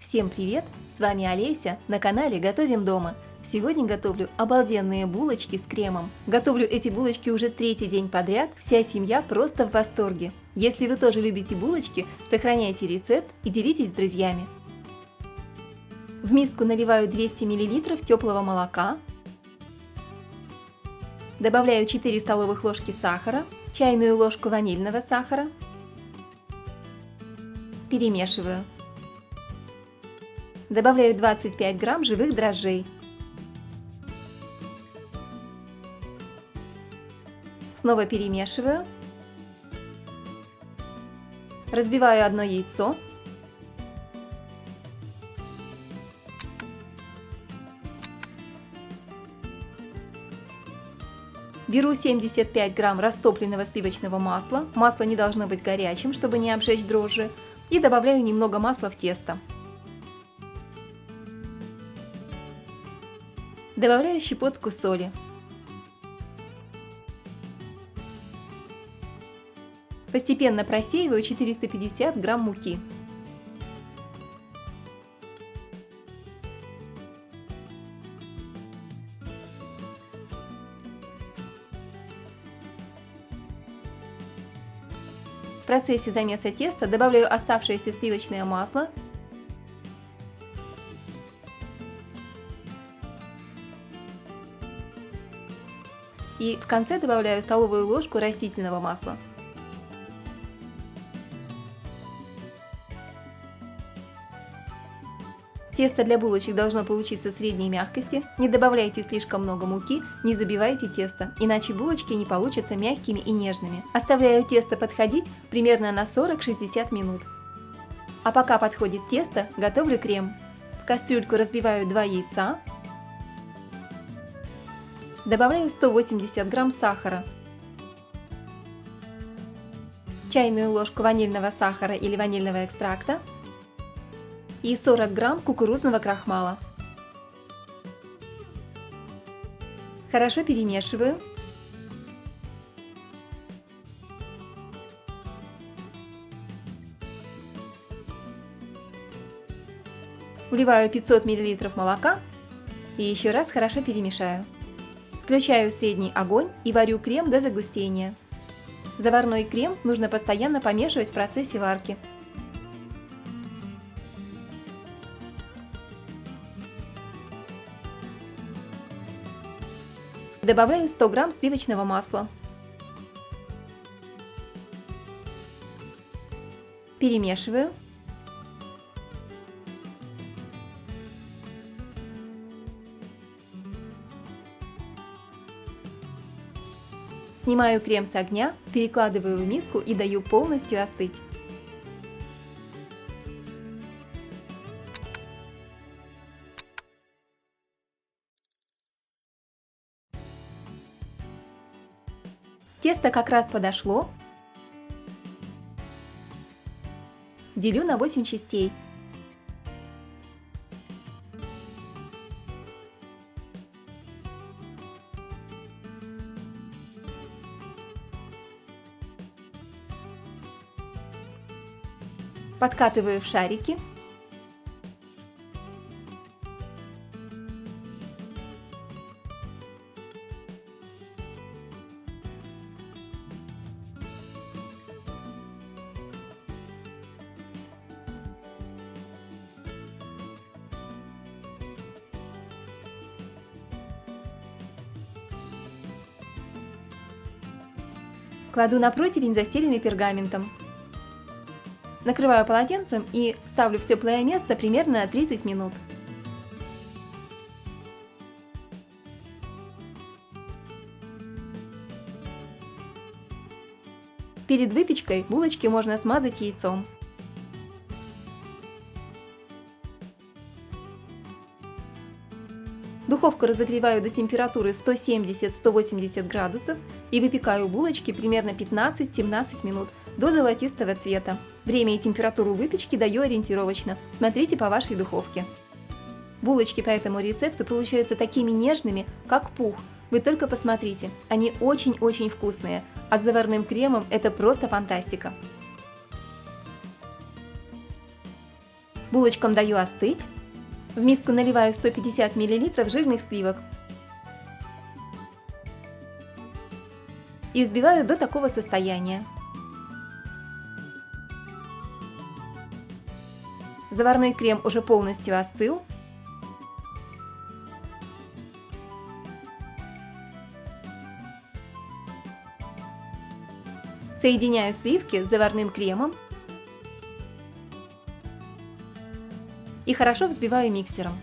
Всем привет! С вами Олеся на канале Готовим дома. Сегодня готовлю обалденные булочки с кремом. Готовлю эти булочки уже третий день подряд, вся семья просто в восторге. Если вы тоже любите булочки, сохраняйте рецепт и делитесь с друзьями. В миску наливаю 200 мл теплого молока, добавляю 4 столовых ложки сахара, чайную ложку ванильного сахара, перемешиваю. Добавляю 25 грамм живых дрожжей. Снова перемешиваю. Разбиваю одно яйцо. Беру 75 грамм растопленного сливочного масла. Масло не должно быть горячим, чтобы не обжечь дрожжи. И добавляю немного масла в тесто. Добавляю щепотку соли. Постепенно просеиваю 450 грамм муки. В процессе замеса теста добавляю оставшееся сливочное масло. И в конце добавляю столовую ложку растительного масла. Тесто для булочек должно получиться средней мягкости. Не добавляйте слишком много муки, не забивайте тесто, иначе булочки не получатся мягкими и нежными. Оставляю тесто подходить примерно на 40-60 минут. А пока подходит тесто, готовлю крем. В кастрюльку разбиваю 2 яйца. Добавляю 180 грамм сахара, чайную ложку ванильного сахара или ванильного экстракта и 40 грамм кукурузного крахмала. Хорошо перемешиваю. Вливаю 500 мл молока и еще раз хорошо перемешаю. Включаю средний огонь и варю крем до загустения. Заварной крем нужно постоянно помешивать в процессе варки. Добавляю 100 грамм сливочного масла. Перемешиваю. Снимаю крем с огня, перекладываю в миску и даю полностью остыть. Тесто как раз подошло. Делю на 8 частей. Подкатываю в шарики. Кладу на противень, застеленный пергаментом. Накрываю полотенцем и ставлю в теплое место примерно на 30 минут. Перед выпечкой булочки можно смазать яйцом. Духовку разогреваю до температуры 170-180 градусов и выпекаю булочки примерно 15-17 минут до золотистого цвета. Время и температуру выпечки даю ориентировочно, смотрите по вашей духовке. Булочки по этому рецепту получаются такими нежными, как пух. Вы только посмотрите, они очень-очень вкусные, а с заварным кремом это просто фантастика. Булочкам даю остыть. В миску наливаю 150 мл жирных сливок и взбиваю до такого состояния. Заварной крем уже полностью остыл. Соединяю сливки с заварным кремом и хорошо взбиваю миксером.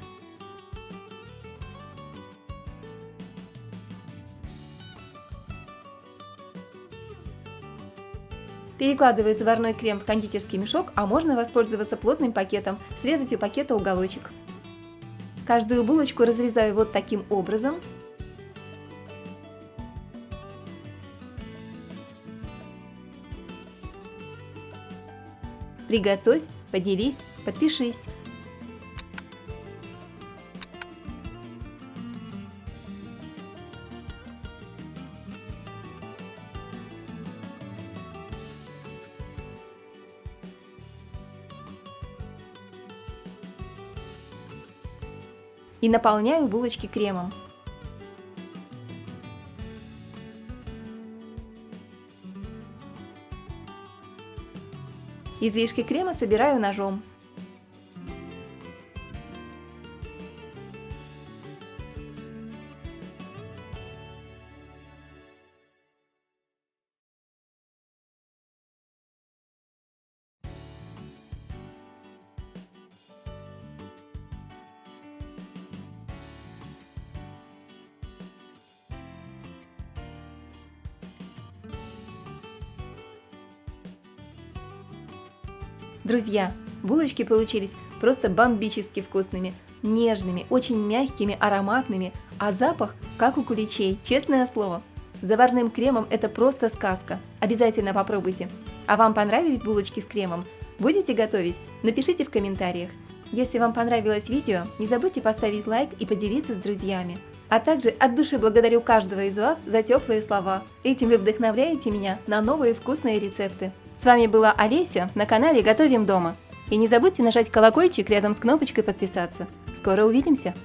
Перекладываю заварной крем в кондитерский мешок, а можно воспользоваться плотным пакетом, срезать у пакета уголочек. Каждую булочку разрезаю вот таким образом. Приготовь, поделись, подпишись. И наполняю булочки кремом. Излишки крема собираю ножом. Друзья, булочки получились просто бомбически вкусными, нежными, очень мягкими, ароматными, а запах как у куличей, честное слово. С заварным кремом это просто сказка, обязательно попробуйте. А вам понравились булочки с кремом? Будете готовить? Напишите в комментариях. Если вам понравилось видео, не забудьте поставить лайк и поделиться с друзьями. А также от души благодарю каждого из вас за теплые слова. Этим вы вдохновляете меня на новые вкусные рецепты. С вами была Олеся на канале Готовим дома. И не забудьте нажать колокольчик рядом с кнопочкой подписаться. Скоро увидимся!